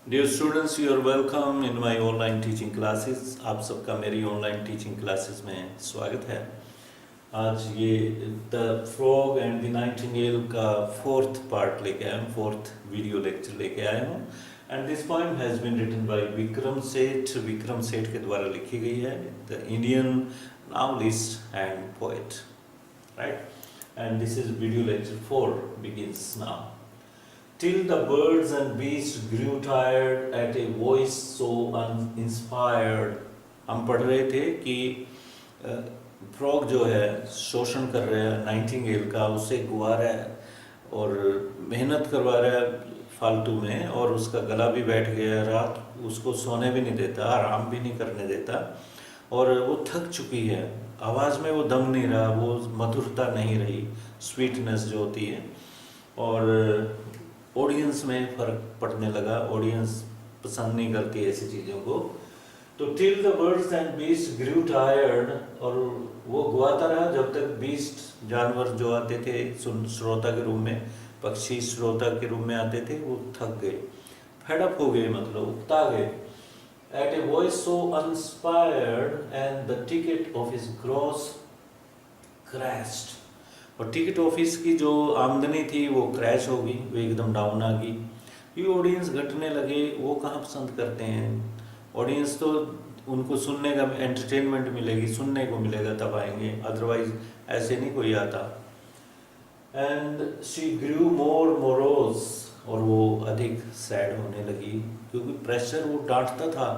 Dear students, you are welcome in my online teaching classes. आप सबका मेरी online teaching classes में स्वागत है। आज ये the frog and the nightingale का फोर्थ पार्ट लेके आया हूँ, फोर्थ वीडियो लेक्चर लेके आया हूँ। And this poem has been written by Vikram Seth. Vikram Seth के द्वारा लिखी गई है, the Indian novelist and poet, right. And this is video lecture 4 begins now. Till the birds and beasts grew tired at a voice so uninspired. हम पढ़ रहे थे कि फ्रॉग जो है शोषण कर रहा है नाइटिंगेल का, उसे गुआ रहा है और मेहनत करवा रहा है फालतू में, और उसका गला भी बैठ गया, रात उसको सोने भी नहीं देता, आराम भी नहीं करने देता, और वो थक चुकी है। आवाज़ में वो दम नहीं रहा, वो मधुरता नहीं रही, स्वीटनेस जो होती है, और ऑडियंस में फ़र्क पड़ने लगा। ऑडियंस पसंद नहीं करती ऐसी चीज़ों को। तो till the birds and beast grew tired, और वो गुआता रहा जब तक बीस्ट जानवर जो आते थे श्रोता के रूप में, पक्षी श्रोता के रूप में आते थे, वो थक गए, फेडअप हो गए, मतलब उकता गए। At a voice so uninspired and the ticket of his gross crashed, और टिकट ऑफिस की जो आमदनी थी वो क्रैश हो गई, वो एकदम डाउन आ गई। ये ऑडियंस घटने लगे। वो कहाँ पसंद करते हैं ऑडियंस, तो उनको सुनने का एंटरटेनमेंट मिलेगी, सुनने को मिलेगा तब आएंगे, अदरवाइज ऐसे नहीं कोई आता। And she Guru more morose, और वो अधिक सैड होने लगी, क्योंकि प्रेशर वो डांटता था,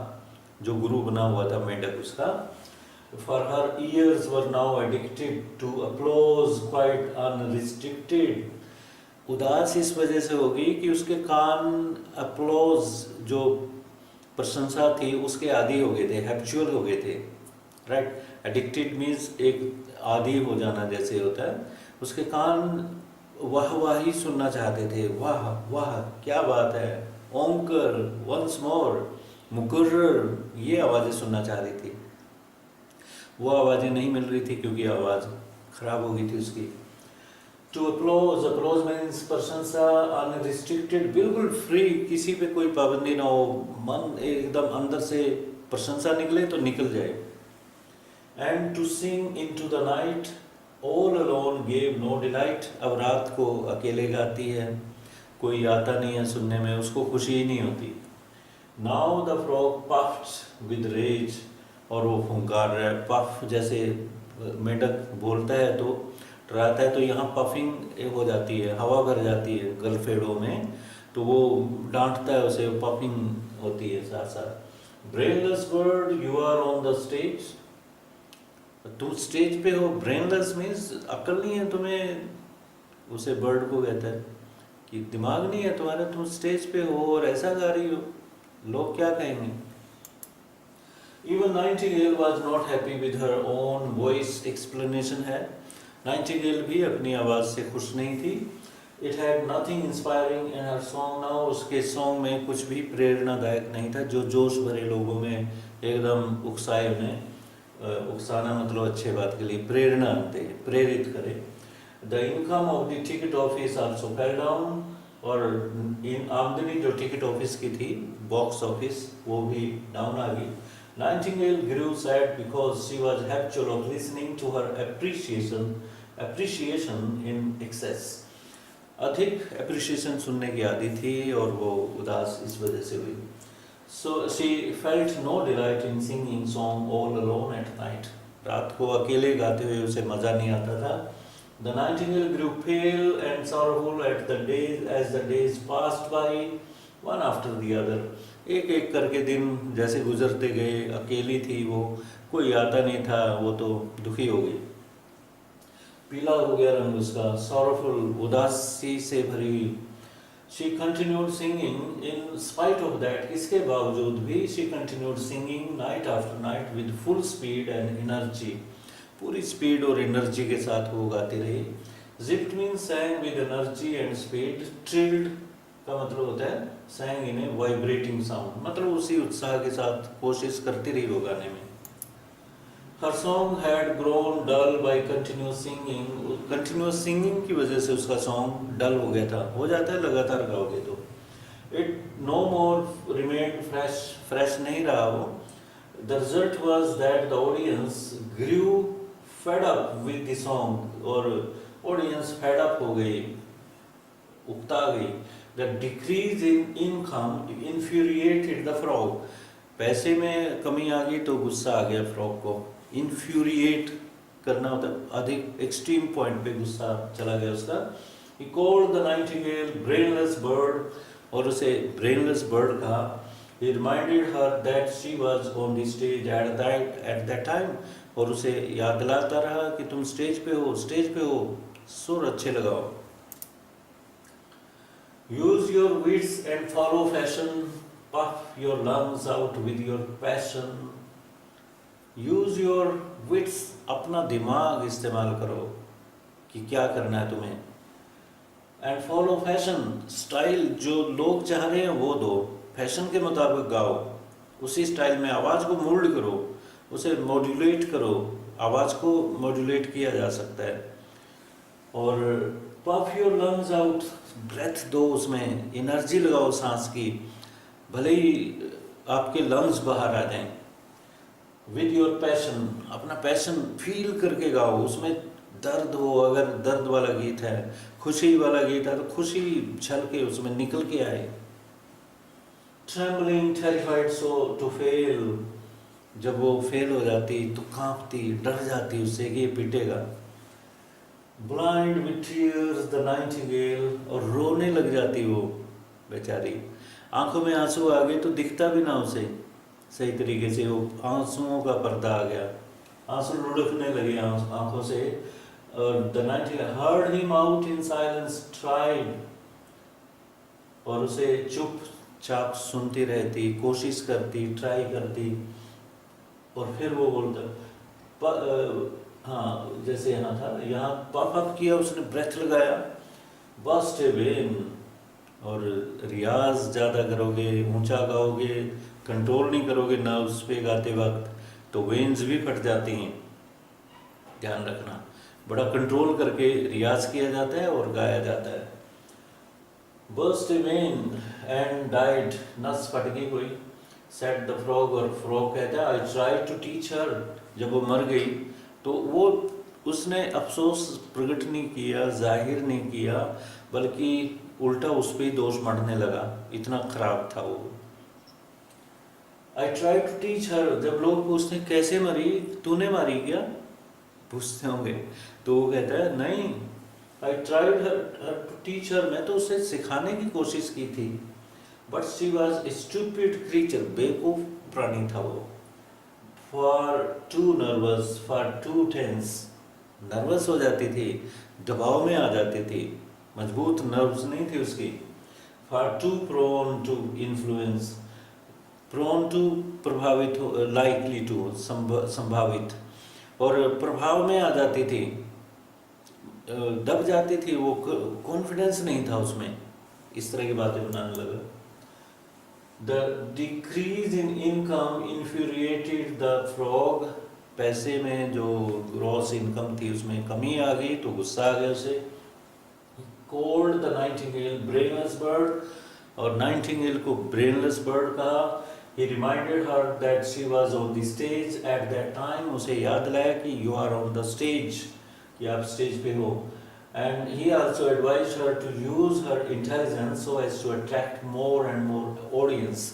जो गुरु बना हुआ था मेंढक उसका। For her ears were now addicted to applause quite unrestricted. उदास इस वजह से होगी कि उसके कान अप्लोज, जो प्रशंसा थी, उसके आदी हो गए थे, हैबिचुअल हो गए थे, राइट। एडिक्टेड मीन्स एक आदी हो जाना जैसे होता है। उसके कान वाह वाह ही सुनना चाहते थे, वाह वाह क्या बात है, ओंकर, वंस मोर, मुकर्रर, ये आवाज़ें सुनना चाह रही थी। वो आवाज़ें नहीं मिल रही थी क्योंकि आवाज़ ख़राब हो गई थी उसकी। टू अप्लोज, अप्लोज मीन्स प्रशंसा, अनरिस्ट्रिक्टेड, बिल्कुल फ्री, किसी पे कोई पाबंदी ना हो, मन एकदम अंदर से प्रशंसा निकले तो निकल जाए। And to sing into the night all alone gave no delight, अब रात को अकेले गाती है, कोई आता नहीं है सुनने में, उसको खुशी ही नहीं होती। Now the frog puffed with rage, और वो फुंकार रहा है, पफ जैसे मेंढक बोलता है तो डराता है, तो यहाँ पफिंग हो जाती है, हवा भर जाती है गलफेड़ों में, तो वो डांटता है उसे, पफिंग होती है साथ साथ। Brainless bird you are on the stage, तुम स्टेज पे हो। ब्रेनलेस मीन्स अक्ल नहीं है तुम्हें, उसे बर्ड को कहता है कि दिमाग नहीं है तुम्हारा, तुम स्टेज पे हो और ऐसा गा रही हो, लोग क्या कहेंगे। Even Nightingale was not happy with her own voice. Explanation है, Nightingale भी अपनी आवाज़ से खुश नहीं थी। It had nothing inspiring in her song now. उसके सॉन्ग में कुछ भी प्रेरणादायक नहीं था, जो जोश भरे लोगों में एकदम उकसाए उन्हें। उकसाना मतलब अच्छे बात के लिए, प्रेरणा दे, प्रेरित करे। The income of the ticket office also fell down, और इन आमदनी जो टिकट ऑफिस की थी, बॉक्स ऑफिस, वो भी डाउन आ गई। Nightingale grew sad because she was habitual of listening to her appreciation in excess. अधिक appreciation सुनने की आदि थी, और वो उदास इस वजह से हुई। So she felt no delight in singing song all alone at night. रात को अकेले गाते हुए उसे मज़ा नहीं आता था। The nightingale grew pale and sorrowful as the days passed by, one after the other. एक एक करके दिन जैसे गुजरते गए, अकेली थी वो, कोई आता नहीं था, वो तो दुखी हो गई, पीला हो गया रंग उसका, sorrowful, उदासी से भरी हुई। She continued singing in spite of that, इसके बावजूद भी she continued singing night after night with full speed and energy, पूरी स्पीड और एनर्जी के साथ वो गाती रही। Zipped means sang with energy and speed. Trilled का मतलब होता है sang in a vibrating sound, मतलब उसी उत्साह के साथ कोशिश करती रही वो गाने में। Her song had grown dull by continuous singing. Continuous singing की वजह से उसका सॉन्ग डल हो गया था, हो जाता है लगातार गाओगे तो। It no more remained fresh नहीं रहा वो. The result was that the audience grew fed up with the song, और audience fed up हो गई, उकता गई. The decrease in income infuriated the frog. पैसे में कमी आ गई तो गुस्सा आ गया फ्रॉग को. Infuriate करना होता है, अधिक एक्सट्रीम पॉइंट पे गुस्सा चला गया उसका. He called the nightingale brainless bird, और उसे brainless bird कहा. He reminded her that she was on the stage at that time, और उसे याद दिलाता रहा कि तुम स्टेज पे हो, सुर अच्छे लगाओ. Use your wits and follow fashion, puff your lungs out with your passion. Use your wits, अपना दिमाग इस्तेमाल करो कि क्या करना है तुम्हें. And follow fashion, स्टाइल जो लोग चाह रहे हैं वो दो, फैशन के मुताबिक गाओ, उसी स्टाइल में आवाज़ को मोल्ड करो, उसे मॉड्यूलेट करो. आवाज़ को मॉड्यूलेट किया जा सकता है. और puff your lungs out, breathe दो, उसमें एनर्जी लगाओ सांस की, भले ही आपके लंग्स बाहर आ जाएं. विद योर पैशन, अपना पैशन फील करके गाओ, उसमें दर्द हो, अगर दर्द वाला गीत है, खुशी वाला गीत है तो खुशी झलके उसमें निकल के आए. Trembling, terrified, so to fail, जब वो फेल हो जाती तो कांपती, डर जाती उससे कि ये पिटेगा. Blind with tears, the nightingale, और रोने लग जाती वो बेचारी. आंखों में आंसू आ गए तो दिखता भी ना उसे सही तरीके से, वो आंसुओं का पर्दा आ गया, आंसू लुढ़कने लगे आंखों से. और the nightingale heard him out in silence, tried, और उसे चुपचाप सुनती रहती, कोशिश करती, ट्राई करती. और फिर वो बोलता, हाँ जैसे यहाँ था, यहाँ पफ अप किया उसने, ब्रेथ लगाया, बस्ट ए वेन. और रियाज ज़्यादा करोगे, ऊंचा गाओगे, कंट्रोल नहीं करोगे नर्व्स पे गाते वक्त तो वेन्स भी फट जाती हैं. ध्यान रखना, बड़ा कंट्रोल करके रियाज किया जाता है और गाया जाता है. Burst a vein and died, नस फट गई कोई. Said the frog, और फ्रॉग कहता है, I tried to teach her. जब वो मर गई तो वो उसने अफसोस प्रकट नहीं किया, जाहिर नहीं किया, बल्कि उल्टा उस पर दोष मढ़ने लगा, इतना खराब था वो. I tried to teach her, जब लोग पूछते हैं कैसे मरी, तूने मारी क्या, पूछते होंगे, तो वो कहता है नहीं, I tried to teach her, मैं तो उसे सिखाने की कोशिश की थी. But she was a stupid creature, बेवकूफ प्राणी था वो. For too nervous, for too tense, nervous हो जाती थी, दबाव में आ जाती थी, मजबूत नर्व्स नहीं थी उसकी. For too prone to influence, prone to प्रभावित हो, likely to संभावित, और प्रभाव में आ जाती थी, दब जाती थी, वो कॉन्फिडेंस नहीं था उसमें, इस तरह की बातें बनाने लगा. The decrease in income infuriated the frog, पैसे में जो ग्रॉस इनकम थी उसमें कमी आ गई तो गुस्सा आ गया उसे. Called the nightingale brainless bird, और नाइटिंगेल को ब्रेनलेस बर्ड कहा. He reminded her that she was on the stage at that time, उसे याद दिलाया कि you are on the stage, कि आप स्टेज पे हो. And he also advised her to use her intelligence so as to attract more and more audience,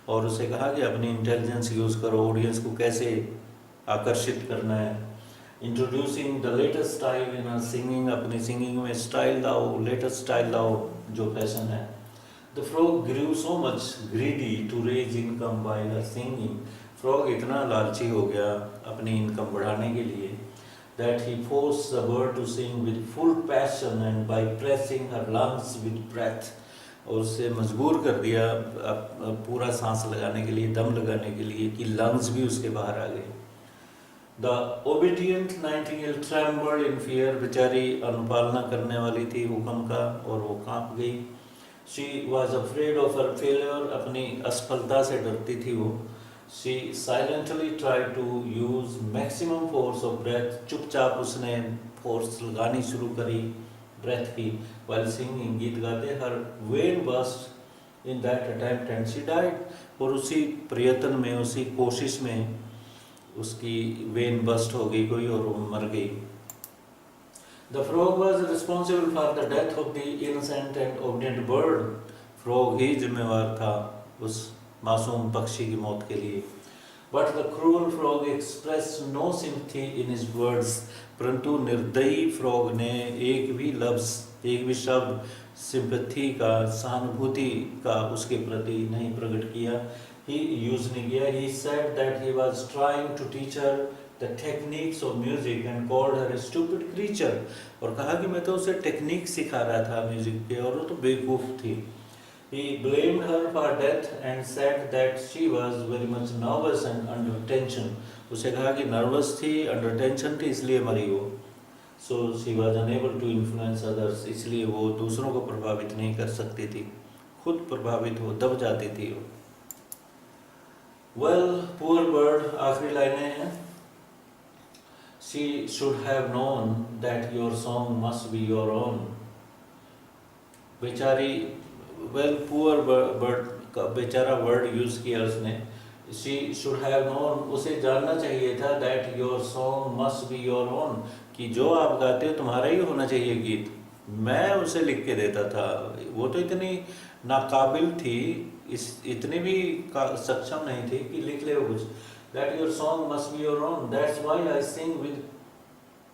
और उसे कहा कि अपनी इंटेलिजेंस यूज़ करो, ऑडियंस को कैसे आकर्षित करना है. Introducing the latest style in her singing, अपनी सिंगिंग में स्टाइल लाओ, लेटेस्ट स्टाइल लाओ जो फैशन है. The frog grew so much greedy to raise income by her singing. Frog इतना लालची हो गया अपनी इनकम बढ़ाने के लिए that he forced the bird to sing with full passion and by pressing her lungs with breath, और उसे मजबूर कर दिया पूरा सांस लगाने के लिए, दम लगाने के लिए, कि लंग्स भी उसके बाहर आ गए. The obedient nightingale trembled in fear, बेचारी अनुपालना करने वाली थी हुक्म का और वो कांप गई. She was afraid of her failure, अपनी असफलता से डरती थी वो. She silently tried to use maximum force of breath, चुपचाप उसने फोर्स लगानी शुरू करी ब्रेथ की. While singing, गीत गाते, her vein burst, in that attempt and she died. और उसी प्रयत्न में, उसी कोशिश में उसकी वेन बस्ट हो गई कोई और वो मर गई. The frog was responsible for the death of the innocent and obedient bird. Frog ही जिम्मेवार था उस मासूम पक्षी की मौत के लिए. But the cruel frog expressed no sympathy in his words. परंतु निर्दयी फ्रॉग ने एक भी लफ्ज़, एक भी शब्द सिंपैथी का, सहानुभूति का उसके प्रति नहीं प्रकट किया. He यूज़ नहीं किया. He said that he was trying to teach her the techniques of music and called her a stupid creature. और कहा कि मैं तो उसे टेक्निक सिखा रहा था म्यूजिक के और वो तो बेवकूफ़ थी. He blamed her for death and said that she was very much nervous and under tension. उसे कहा कि नर्वस थी, अंडर टेंशन थी, इसलिए मरी वो. So she was unable to influence others. इसलिए वो दूसरों को प्रभावित नहीं कर सकती थी, खुद प्रभावित हो दब जाती थी वो. Well, poor bird, आखिरी लाइनें हैं. She should have known that your song must be your own. बेचारी, well, poor bird का बेचारा वर्ड यूज़ किया उसने. She should have known, उसे जानना चाहिए था that your song must be your own, कि जो आप गाते हो तुम्हारा ही होना चाहिए गीत. मैं उसे लिख के देता था. वो तो इतनी नाकाबिल थी, इतनी भी सक्षम नहीं थी कि लिख ले कुछ. That your song must be your own. That's why I sing with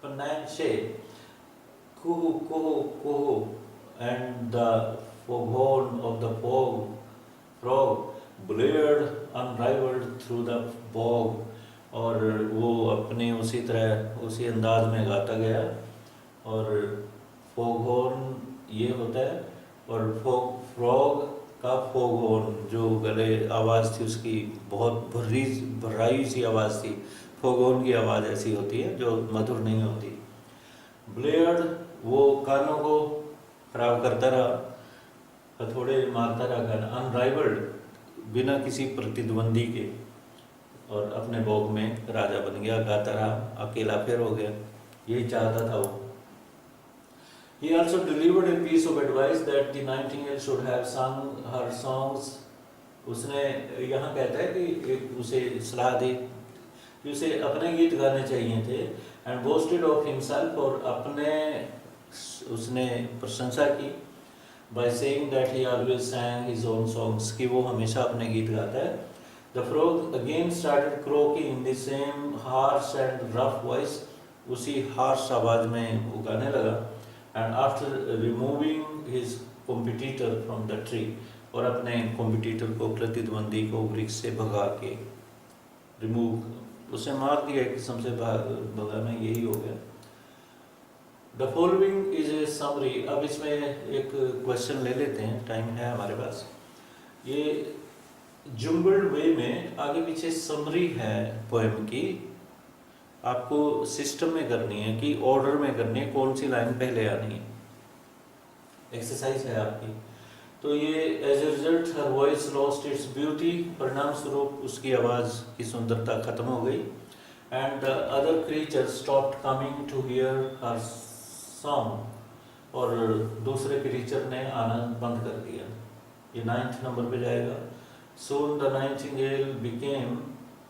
panache, kuhu kuhu kuhu, and the foghorn of the frog blared unrivaled through the bog. और वो अपने उसी तरह उसी अंदाज में गाता गया. और फोगहॉर्न ये होता है, और फ्रॉग का फोगहॉर्न जो गले आवाज़ थी उसकी बहुत भर्राई सी आवाज़ थी. फोगहॉर्न की आवाज़ ऐसी होती है जो मधुर नहीं होती. ब्लेयर्ड वो कानों को खराब करता रहा, हथौड़े मारता रहा गाना. अनराइवल्ड बिना किसी प्रतिद्वंदी के, और अपने भोग में राजा बन गया, गाता रहा, अकेला फिर हो गया. यही चाहता था वो. He also delivered a piece of advice that the nightingale should have sung her songs. उसने यहाँ कहता है कि उसे सलाह दी कि उसे अपने गीत गाने चाहिए थे. and boasted of himself, और अपने उसने प्रशंसा की by saying that he always sang his own songs, कि वो हमेशा अपने गीत गाता है. The frog again started croaking in the same harsh and rough voice. उसी harsh आवाज में वो गाने लगा. And after removing his competitor from the tree, और अपने competitor को, प्रतिद्वंदी को वृक्ष से भगा के, remove, उसे मार दिया, एक किस्म से भगाना यही हो गया. The following is a summary. अब इसमें एक क्वेश्चन ले लेते हैं, टाइम है हमारे पास. ये जुम्बल्ड वे में आगे पीछे समरी है पोएम की. आपको सिस्टम में करनी है कि ऑर्डर में करनी है, कौन सी लाइन पहले आनी है. एक्सरसाइज है आपकी. तो ये as a result her voice lost its beauty, परिणाम स्वरूप उसकी आवाज़ की सुंदरता खत्म हो गई. And the other creatures stopped coming to hear her song, और दूसरे क्रीचर ने आना बंद कर दिया. ये 9th नंबर पे जाएगा. Soon the nightingale became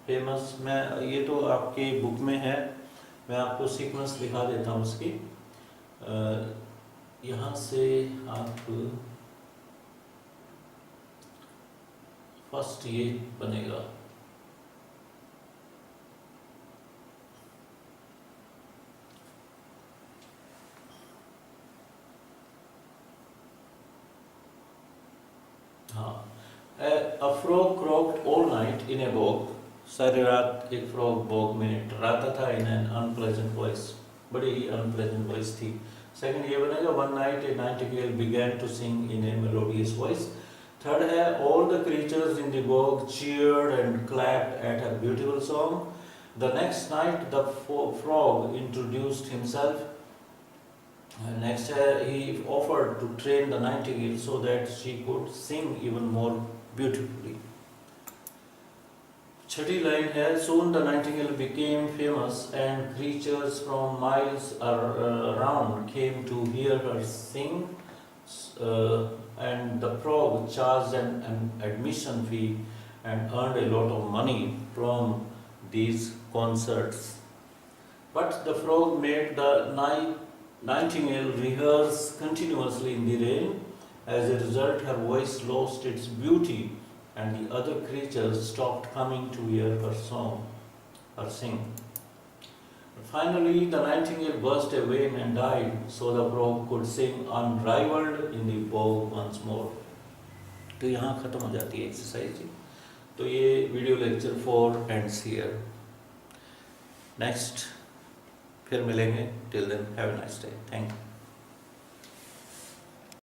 famous. मैं ये तो आपकी बुक में है, मैं आपको सीक्वेंस दिखा देता हूँ उसकी. यहाँ से आप फर्स्ट ये बनेगा. हाँ. A frog croaked all night in a bog. सारी रात एक फ्रॉग बॉग में टर्राता था. in an unpleasant voice, बड़ी unpleasant voice थी. सेकंड ये बनेगा one night a nightingale began to sing in a melodious voice. Third है all the creatures in the bog cheered and clapped at her beautiful song. The next night the frog introduced himself. Next he offered to train the nightingale so that she could sing even more beautifully. Chhathi line है soon the nightingale became famous and creatures from miles around came to hear her sing. and the frog charged an admission fee and earned a lot of money from these concerts. But the frog made the nightingale rehearse continuously in the rain. As a result, her voice lost its beauty, and the other creatures stopped coming to hear her sing. Finally, the nightingale burst a vein and died, so the frog could sing unrivaled in the bog once more. तो यहाँ ख़त्म हो जाती है exercise जी. तो ये video lecture 4 ends here. Next फिर मिलेंगे. Till then have a nice day. Thank you.